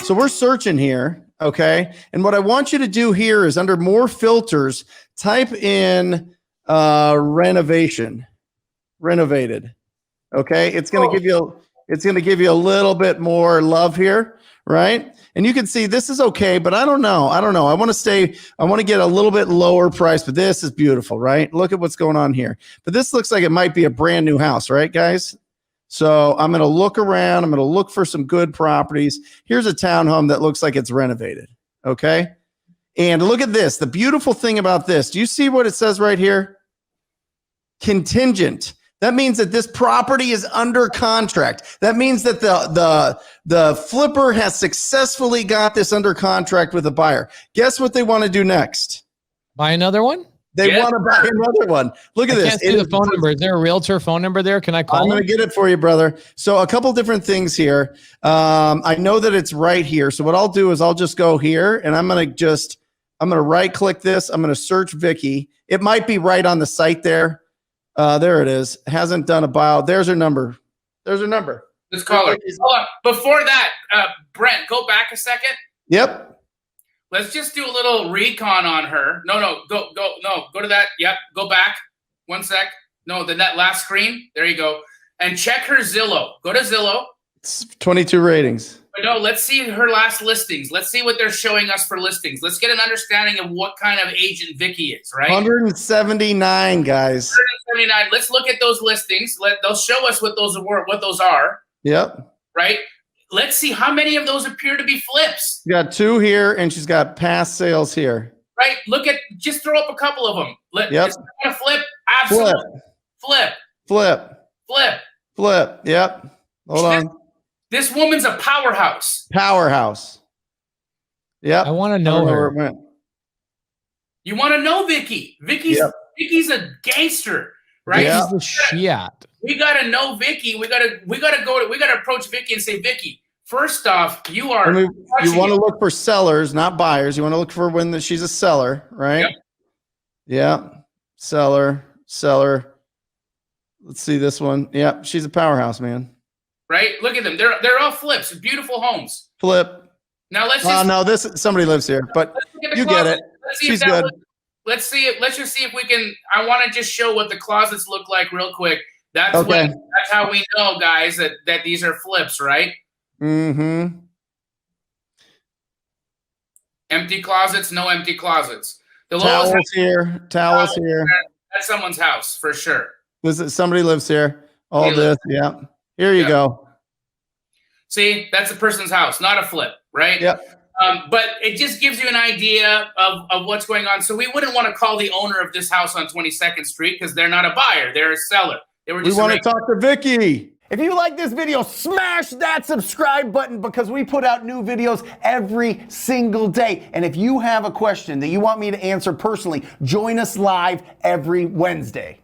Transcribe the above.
So we're searching here, okay? And what I want you to do here is under more filters, type in renovated. Okay, it's going to give you a little bit more love here, right? And you can see this is okay, but I don't know. I want to get a little bit lower price, but this is beautiful, right? Look at what's going on here. But this looks like it might be a brand new house, right, guys? So I'm going to look around. I'm going to look for some good properties. Here's a townhome that looks like it's renovated. Okay. And look at this. The beautiful thing about this, do you see what it says right here? Contingent. That means that this property is under contract. That means that the flipper has successfully got this under contract with a buyer. Guess what they want to do next? Buy another one? They want to buy another one. Look at this. I can't see the phone number. Is there a realtor phone number there? Can I call I'm going to get it for you, brother. So a couple different things here. I know that it's right here. So what I'll do is I'll just go here and I'm going to right click this. I'm going to search Vicky. It might be right on the site there. There it is. Hasn't done a bio. There's her number. Let's call her. Hold on. Before that, Brent, go back a second. Yep. Let's just do a little recon on her. No, go to that. Yep, go back. 1 sec. No, then that last screen. There you go. And check her Zillow. Go to Zillow. It's 22 ratings. But no, let's see her last listings. Let's see what they're showing us for listings. Let's get an understanding of what kind of agent Vicky is, right? 179, guys. 179. Let's look at those listings. They'll show us what those are. Yep. Right? Let's see how many of those appear to be flips. You got 2 here, and she's got past sales here. Right? Just throw up a couple of them. Yep. Just want to flip? Absolutely. Flip. Yep. Hold on. This woman's a powerhouse. Yep. I want to know her. Where it went. You want to know Vicky. Vicky's a gangster, right? Yep. Where's she at? We gotta know Vicky. We gotta approach Vicky and say, Vicky, first off, you want to look for sellers, not buyers. You want to look for when she's a seller, right? Yep. Yeah. Seller. Let's see this one. Yep. She's a powerhouse, man. Right? Look at them. They're all flips. Beautiful homes. Flip. Now let's just somebody lives here, but you get it. She's good. Let's just see if we can. I want to just show what the closets look like real quick. That's how we know, guys, that these are flips, right? Mm-hmm. Empty closets, no empty closets. The Towels here. That's someone's house for sure. Somebody lives here. All this, yeah. Here you go. See, that's a person's house, not a flip, right? Yep. But it just gives you an idea of what's going on. So we wouldn't want to call the owner of this house on 22nd Street because they're not a buyer; they're a seller. We want to talk to Vicky. If you like this video, smash that subscribe button because we put out new videos every single day. And if you have a question that you want me to answer personally, join us live every Wednesday.